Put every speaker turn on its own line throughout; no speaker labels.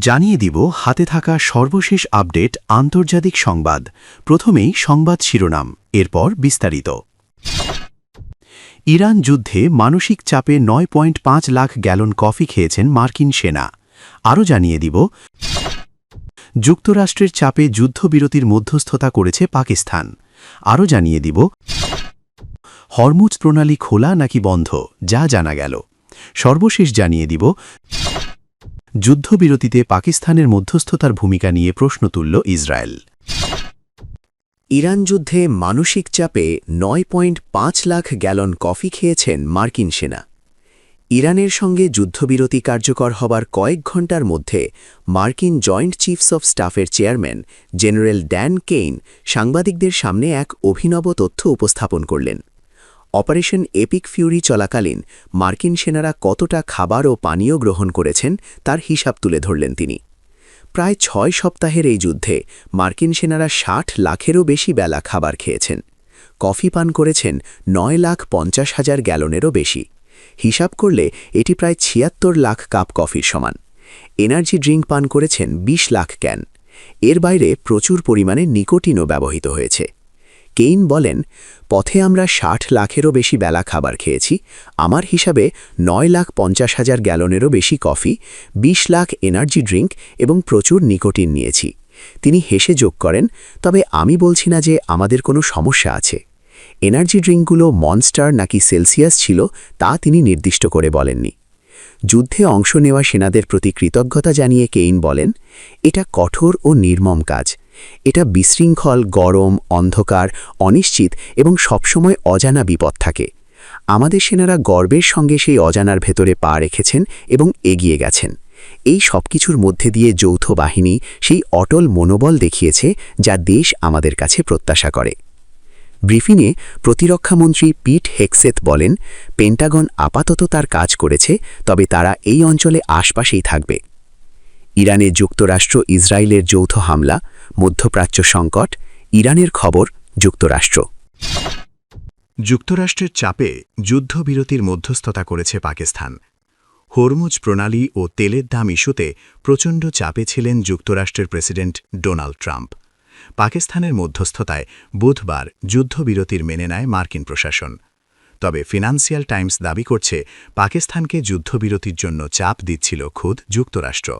জানিয়ে দিব হাতে থাকা সর্বশেষ আপডেট আন্তর্জাতিক সংবাদ। প্রথমেই সংবাদ শিরোনাম, এরপর বিস্তারিত। ইরান যুদ্ধে মানসিক চাপে ৯.৫ লাখ গ্যালন কফি খেয়েছেন মার্কিন সেনা। আরও জানিয়ে দিব যুক্তরাষ্ট্রের চাপে যুদ্ধবিরতির মধ্যস্থতা করেছে পাকিস্তান। আরও জানিয়ে দিব হরমুজ প্রণালী খোলা নাকি বন্ধ, যা জানা গেল। সর্বশেষ জানিয়ে দিব যুদ্ধবিরতিতে পাকিস্তানের মধ্যস্থতার ভূমিকা নিয়ে প্রশ্ন তুলল ইসরায়েল।
ইরান যুদ্ধে মানসিক চাপে ৯.৫ লাখ গ্যালন কফি খেয়েছেন মার্কিন সেনা। ইরানের সঙ্গে যুদ্ধবিরতি কার্যকর হবার কয়েক ঘণ্টার মধ্যে মার্কিন জয়েন্ট চিফস অব স্টাফের চেয়ারম্যান জেনারেল ড্যান কেইন সাংবাদিকদের সামনে এক অভিনব তথ্য উপস্থাপন করলেন। অপারেশন এপিক ফিউরি চলাকালীন মার্কিন সেনারা কতটা খাবার ও পানীয় গ্রহণ করেছেন তার হিসাব তুলে ধরলেন তিনি। প্রায় ৬ সপ্তাহের এই যুদ্ধে মার্কিন সেনারা ৬০ লাখেরও বেশি বেলা খাবার খেয়েছেন। কফি পান করেছেন ৯,৫০,০০০ গ্যালনেরও বেশি। হিসাব করলে এটি প্রায় ৭৬ লাখ কাপ কফির সমান। এনার্জি ড্রিঙ্ক পান করেছেন ২০ লাখ ক্যান। এর বাইরে প্রচুর পরিমাণে নিকোটিনও ব্যবহৃত হয়েছে। কেইন বলেন, পথে আমরা ৬০ লাখেরও বেশি বেলা খাবার খেয়েছি। আমার হিসাবে ৯,৫০,০০০ গ্যালনেরও বেশি কফি, ২০ লাখ এনার্জি ড্রিঙ্ক এবং প্রচুর নিকোটিন নিয়েছি। তিনি হেসে যোগ করেন, তবে আমি বলছি না যে আমাদের কোনো সমস্যা আছে। এনার্জি ড্রিঙ্কগুলো মনস্টার নাকি সেলসিয়াস ছিল তা তিনি নির্দিষ্ট করে বলেননি। যুদ্ধে অংশ নেওয়া সেনাদের প্রতি কৃতজ্ঞতা জানিয়ে কেইন বলেন, এটা কঠোর ও নির্মম কাজ। এটা বিশৃঙ্খল, গরম, অন্ধকার, অনিশ্চিত এবং সবসময় অজানা বিপদ থাকে। আমাদের সেনারা গর্বের সঙ্গে সেই অজানার ভেতরে পা রেখেছেন এবং এগিয়ে গেছেন। এই সবকিছুর মধ্যে দিয়ে যৌথ বাহিনী সেই অটল মনোবল দেখিয়েছে যা দেশ আমাদের কাছে প্রত্যাশা করে। ব্রিফিংয়ে প্রতিরক্ষামন্ত্রী পিট হেগসেথ বলেন, পেন্টাগন আপাতত তার কাজ করেছে, তবে তারা এই অঞ্চলে আশপাশেই থাকবে। ইরানে যুক্তরাষ্ট্র ইসরায়েলের যৌথ হামলা, মধ্যপ্রাচ্য সংকট, ইরানের খবর যুক্তরাষ্ট্র।
যুক্তরাষ্ট্রের চাপে যুদ্ধবিরতির মধ্যস্থতা করেছে পাকিস্তান। হরমুজ প্রণালী ও তেলের দাম ইস্যুতে প্রচণ্ড চাপে ছিলেন যুক্তরাষ্ট্রের প্রেসিডেন্ট ডোনাল্ড ট্রাম্প। পাকিস্তানের মধ্যস্থতায় বুধবার যুদ্ধবিরতির মেনে নেয় মার্কিন প্রশাসন। তবে ফিনান্সিয়াল টাইমস দাবি করছে, পাকিস্তানকে যুদ্ধবিরতির জন্য চাপ দিচ্ছিল খোদ যুক্তরাষ্ট্র।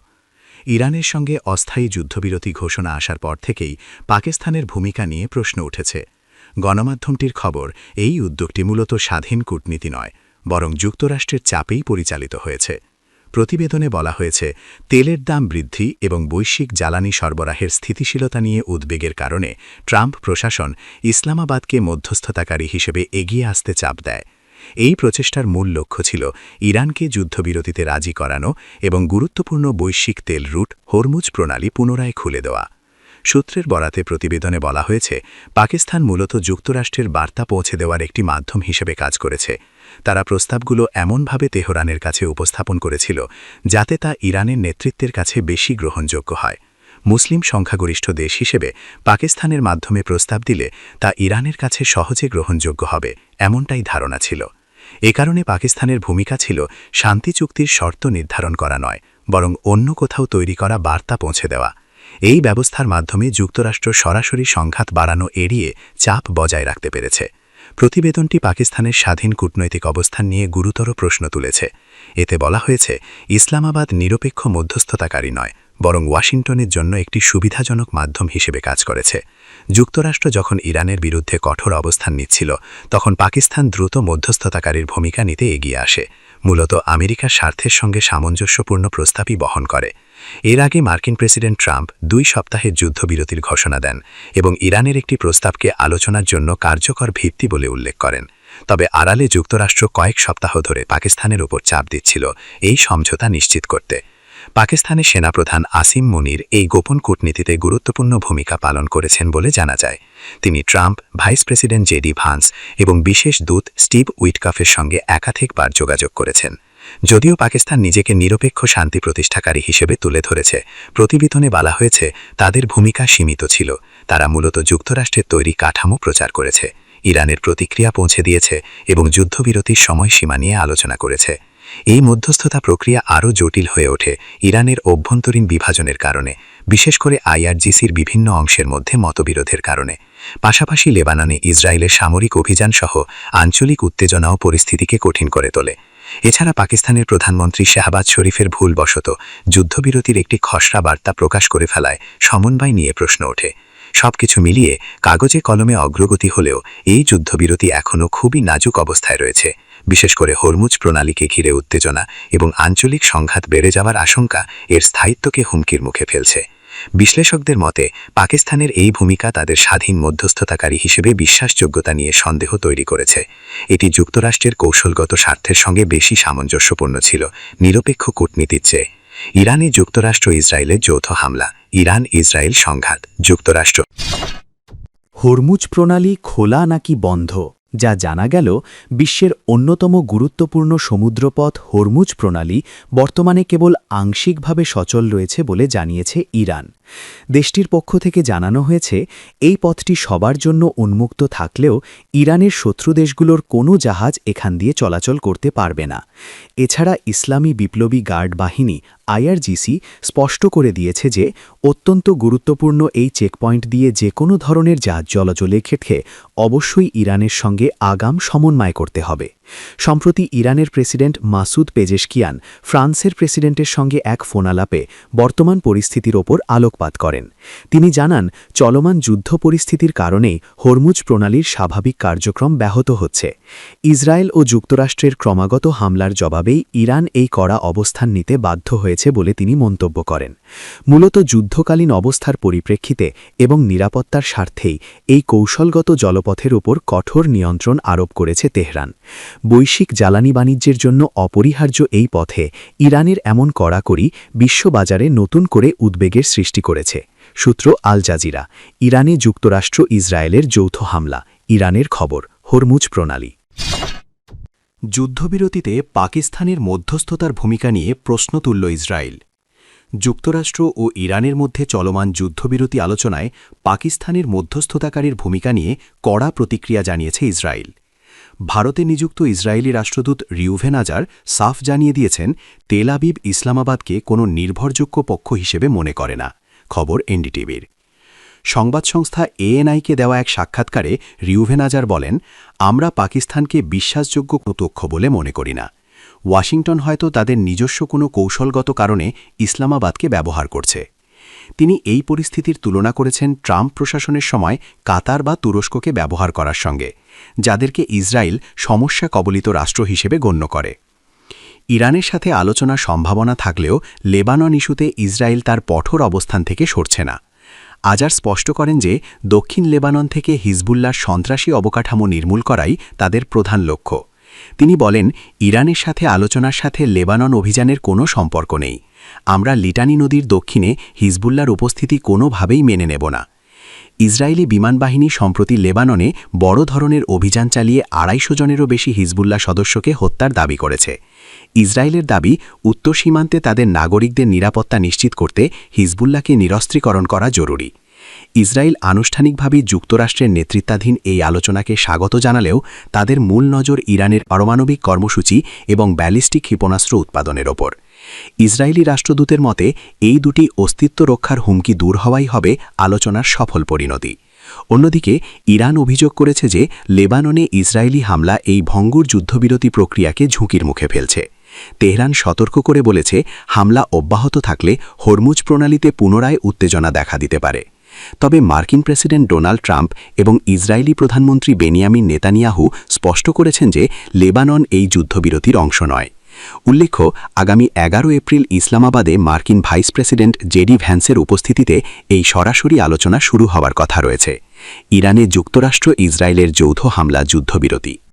ইরানের সঙ্গে অস্থায়ী যুদ্ধবিরতি ঘোষণা আসার পর থেকেই পাকিস্তানের ভূমিকা নিয়ে প্রশ্ন উঠেছে। গণমাধ্যমটির খবর, এই উদ্যোগটি মূলত স্বাধীন কূটনীতি নয়, বরং যুক্তরাষ্ট্রের চাপেই পরিচালিত হয়েছে। প্রতিবেদনে বলা হয়েছে, তেলের দাম বৃদ্ধি এবং বৈশ্বিক জ্বালানি সরবরাহের স্থিতিশীলতা নিয়ে উদ্বেগের কারণে ট্রাম্প প্রশাসন ইসলামাবাদকে মধ্যস্থতাকারী হিসেবে এগিয়ে আসতে চাপ দেয়। এই প্রচেষ্টার মূল লক্ষ্য ছিল ইরানকে যুদ্ধবিরতিতে রাজি করানো এবং গুরুত্বপূর্ণ বৈশ্বিক তেল রুট হরমুজ প্রণালী পুনরায় খুলে দেওয়া। সূত্রের বরাতে প্রতিবেদনে বলা হয়েছে, পাকিস্তান মূলত যুক্তরাষ্ট্রের বার্তা পৌঁছে দেওয়ার একটি মাধ্যম হিসেবে কাজ করেছে। তারা প্রস্তাবগুলো এমনভাবে তেহরানের কাছে উপস্থাপন করেছিল যাতে তা ইরানের নেতৃত্বের কাছে বেশি গ্রহণযোগ্য হয়। মুসলিম সংখ্যাগরিষ্ঠ দেশ হিসেবে পাকিস্তানের মাধ্যমে প্রস্তাব দিলে তা ইরানের কাছে সহজে গ্রহণযোগ্য হবে, এমনটাই ধারণা ছিল। এ কারণে পাকিস্তানের ভূমিকা ছিল শান্তি চুক্তির শর্ত নির্ধারণ করা নয়, বরং অন্য কোথাও তৈরি করা বার্তা পৌঁছে দেওয়া। এই ব্যবস্থার মাধ্যমে যুক্তরাষ্ট্র সরাসরি সংঘাত বাড়ানো এড়িয়ে চাপ বজায় রাখতে পেরেছে। প্রতিবেদনটি পাকিস্তানের স্বাধীন কূটনৈতিক অবস্থান নিয়ে গুরুতর প্রশ্ন তুলেছে। এতে বলা হয়েছে, ইসলামাবাদ নিরপেক্ষ মধ্যস্থতাকারী নয়, বরং ওয়াশিংটনের জন্য একটি সুবিধাজনক মাধ্যম হিসেবে কাজ করেছে। যুক্তরাষ্ট্র যখন ইরানের বিরুদ্ধে কঠোর অবস্থান নিচ্ছিল, তখন পাকিস্তান দ্রুত মধ্যস্থতাকারীর ভূমিকা নিতে এগিয়ে আসে, মূলত আমেরিকার স্বার্থের সঙ্গে সামঞ্জস্যপূর্ণ প্রস্তাবই বহন করে। এর আগে মার্কিন প্রেসিডেন্ট ট্রাম্প ২ সপ্তাহের যুদ্ধবিরতির ঘোষণা দেন এবং ইরানের একটি প্রস্তাবকে আলোচনার জন্য কার্যকর ভিত্তি বলে উল্লেখ করেন। তবে আড়ালে যুক্তরাষ্ট্র কয়েক সপ্তাহ ধরে পাকিস্তানের ওপর চাপ দিচ্ছিল এই সমঝোতা নিশ্চিত করতে। পাকিস্তানের সেনাপ্রধান আসিম মুনির এই গোপন কূটনীতিতে গুরুত্বপূর্ণ ভূমিকা পালন করেছেন বলে জানা যায়। তিনি Trump, vice president JD Vance এবং বিশেষ দূত স্টিভ উইটকফের সঙ্গে একাধিকবার যোগাযোগ করেছেন। যদিও পাকিস্তান নিজেকে নিরপেক্ষ শান্তি প্রতিষ্ঠাকারী হিসেবে তুলে ধরেছে, প্রতিবেদনে বলা হয়েছে তাদের ভূমিকা সীমিত ছিল। তারা মূলত যুক্তরাষ্ট্রের তৈরি কাঠামো প্রচার করেছে, ইরানের প্রতিক্রিয়া পৌঁছে দিয়েছে এবং যুদ্ধবিরতির সময়সীমা নিয়ে আলোচনা করেছে। এই মধ্যস্থতা প্রক্রিয়া আরও জটিল হয়ে ওঠে ইরানের অভ্যন্তরীণ বিভাজনের কারণে, বিশেষ করে আইআরজিসির বিভিন্ন অংশের মধ্যে মতবিরোধের কারণে। পাশাপাশি লেবাননে ইসরায়েলের সামরিক অভিযান সহ আঞ্চলিক উত্তেজনাও পরিস্থিতিকে কঠিন করে তোলে। এছাড়া পাকিস্তানের প্রধানমন্ত্রী শাহবাজ শরীফের ভুলবশত যুদ্ধবিরতির একটি খসড়া বার্তা প্রকাশ করে ফেলায় সমন্বয় নিয়ে প্রশ্ন ওঠে। সবকিছু মিলিয়ে কাগজে কলমে অগ্রগতি হলেও এই যুদ্ধবিরতি এখনও খুবই নাজুক অবস্থায় রয়েছে, বিশেষ করে হরমুজ প্রণালীকে ঘিরে উত্তেজনা এবং আঞ্চলিক সংঘাত বেড়ে যাওয়ার আশঙ্কা এর স্থায়িত্বকে হুমকির মুখে ফেলছে। বিশ্লেষকদের মতে পাকিস্তানের এই ভূমিকা তাদের স্বাধীন মধ্যস্থতাকারী হিসেবে বিশ্বাসযোগ্যতা নিয়ে সন্দেহ তৈরি করেছে। এটি যুক্তরাষ্ট্রের কৌশলগত স্বার্থের সঙ্গে বেশি সামঞ্জস্যপূর্ণ ছিল নিরপেক্ষ কূটনীতির চেয়ে। ইরানে যুক্তরাষ্ট্র ইসরায়েলের যৌথ হামলা, ইরান ইসরায়েল সংঘাত, যুক্তরাষ্ট্র।
হরমুজ প্রণালী খোলা নাকি বন্ধ, যা জানা গেল বিশ্বের অন্যতম গুরুত্বপূর্ণ সমুদ্রপথ হরমুজ প্রণালী বর্তমানে কেবল আংশিকভাবে সচল রয়েছে বলে জানিয়েছে ইরান। দেশটির পক্ষ থেকে জানানো হয়েছে এই পথটি সবার জন্য উন্মুক্ত থাকলেও ইরানের শত্রু দেশগুলোর কোনো জাহাজ এখান দিয়ে চলাচল করতে পারবে না। এছাড়া ইসলামী বিপ্লবী গার্ড বাহিনী আইআরজিসি স্পষ্ট করে দিয়েছে যে অত্যন্ত গুরুত্বপূর্ণ এই চেকপয়েন্ট দিয়ে যে কোনো ধরনের জাহাজ চলাচলের ক্ষেত্রে অবশ্যই ইরানের সঙ্গে আগাম সমন্বয় করতে হবে। সম্প্রতি ইরানের প্রেসিডেন্ট মাসুদ পেজেশকিয়ান ফ্রান্সের প্রেসিডেন্টের সঙ্গে এক ফোনালাপে বর্তমান পরিস্থিতির ওপর আলোকপাত করেন। তিনি জানান, চলমান যুদ্ধ পরিস্থিতির কারণেই হরমুজ প্রণালীর স্বাভাবিক কার্যক্রম ব্যাহত হচ্ছে। ইসরায়েল ও যুক্তরাষ্ট্রের ক্রমাগত হামলার জবাবেই ইরান এই কড়া অবস্থান নিতে বাধ্য হয়েছে বলে তিনি মন্তব্য করেন। মূলত যুদ্ধকালীন অবস্থার পরিপ্রেক্ষিতে এবং নিরাপত্তার স্বার্থেই এই কৌশলগত জলপথের উপর কঠোর নিয়ন্ত্রণ আরোপ করেছে তেহরান। বৈশ্বিক জ্বালানি বাণিজ্যের জন্য অপরিহার্য এই পথে ইরানের এমন কড়াকড়ি বিশ্ববাজারে নতুন করে উদ্বেগের সৃষ্টি করেছে। সূত্র আল জাজিরা। ইরানে যুক্তরাষ্ট্র ইসরায়েলের যৌথ হামলা, ইরানের খবর, হরমুজ প্রণালী। যুদ্ধবিরতিতে পাকিস্তানের মধ্যস্থতার ভূমিকা নিয়ে প্রশ্ন তুলল ইসরায়েল। যুক্তরাষ্ট্র ও ইরানের মধ্যে চলমান যুদ্ধবিরতি আলোচনায় পাকিস্তানের মধ্যস্থতাকারীর ভূমিকা নিয়ে কড়া প্রতিক্রিয়া জানিয়েছে ইসরায়েল। ভারতে নিযুক্ত ইসরায়েলি রাষ্ট্রদূত রিউভেন আজার সাফ জানিয়ে দিয়েছেন, তেল আবিব ইসলামাবাদকে কোনো নির্ভরযোগ্য পক্ষ হিসেবে মনে করে না। খবর এনডিটিভির। সংবাদ সংস্থা এএনআইকে দেওয়া এক সাক্ষাৎকারে রিউভেন আজার বলেন, আমরা পাকিস্তানকে বিশ্বাসযোগ্য প্রত্যক্ষ বলে মনে করি না। ওয়াশিংটন হয়তো তাদের নিজস্ব কোনো কৌশলগত কারণে ইসলামাবাদকে ব্যবহার করছে। তিনি এই পরিস্থিতির তুলনা করেছেন ট্রাম্প প্রশাসনের সময় কাতার বা তুরস্ককে ব্যবহার করার সঙ্গে, যাদেরকে ইসরায়েল সমস্যা কবলিত রাষ্ট্র হিসেবে গণ্য করে। ইরানের সাথে আলোচনার সম্ভাবনা থাকলেও লেবানন ইস্যুতে ইসরায়েল তার কঠোর অবস্থান থেকে সরছে না। আজার স্পষ্ট করেন যে দক্ষিণ লেবানন থেকে হিজবুল্লাহর সন্ত্রাসী অবকাঠামো নির্মূল করাই তাদের প্রধান লক্ষ্য। তিনি বলেন, ইরানের সাথে আলোচনার সাথে লেবানন অভিযানের কোনো সম্পর্ক নেই। আমরা লিটানি নদীর দক্ষিণে হিজবুল্লাহর উপস্থিতি কোনোভাবেই মেনে নেব না। ইসরায়েলি বিমানবাহিনী সম্প্রতি লেবাননে বড় ধরনের অভিযান চালিয়ে ২৫০ জনেরও বেশি হিজবুল্লাহ সদস্যকে হত্যার দাবি করেছে। ইসরায়েলের দাবি, উত্তর সীমান্তে তাদের নাগরিকদের নিরাপত্তা নিশ্চিত করতে হিজবুল্লাহকে নিরস্ত্রীকরণ করা জরুরি। ইসরায়েল আনুষ্ঠানিকভাবে যুক্তরাষ্ট্রের নেতৃত্বাধীন এই আলোচনাকে স্বাগত জানালেও তাদের মূল নজর ইরানের পারমাণবিক কর্মসূচি এবং ব্যালিস্টিক ক্ষেপণাস্ত্র উৎপাদনের ওপর। ইসরায়েলি রাষ্ট্রদূতের মতে এই দুটি অস্তিত্ব রক্ষার হুমকি দূর হওয়াই হবে আলোচনার সফল পরিণতি। অন্যদিকে ইরান অভিযোগ করেছে যে লেবাননে ইসরায়েলি হামলা এই ভঙ্গুর যুদ্ধবিরতি প্রক্রিয়াকে ঝুঁকির মুখে ফেলছে। তেহরান সতর্ক করে বলেছে, হামলা অব্যাহত থাকলে হরমুজ প্রণালীতে পুনরায় উত্তেজনা দেখা দিতে পারে। তবে মার্কিন প্রেসিডেন্ট ডোনাল্ড ট্রাম্প এবং ইসরায়েলি প্রধানমন্ত্রী বেনিয়ামিন নেতানিয়াহু স্পষ্ট করেছেন যে লেবানন এই যুদ্ধবিরতির অংশ নয়। উল্লেখ্য, আগামী ১১ এপ্রিল ইসলামাবাদে মার্কিন ভাইস প্রেসিডেন্ট জেডি ভ্যান্সের উপস্থিতিতে এই সরাসরি আলোচনা শুরু হওয়ার কথা রয়েছে। ইরানে যুক্তরাষ্ট্র ইসরায়েলের যৌথ হামলা যুদ্ধবিরতি।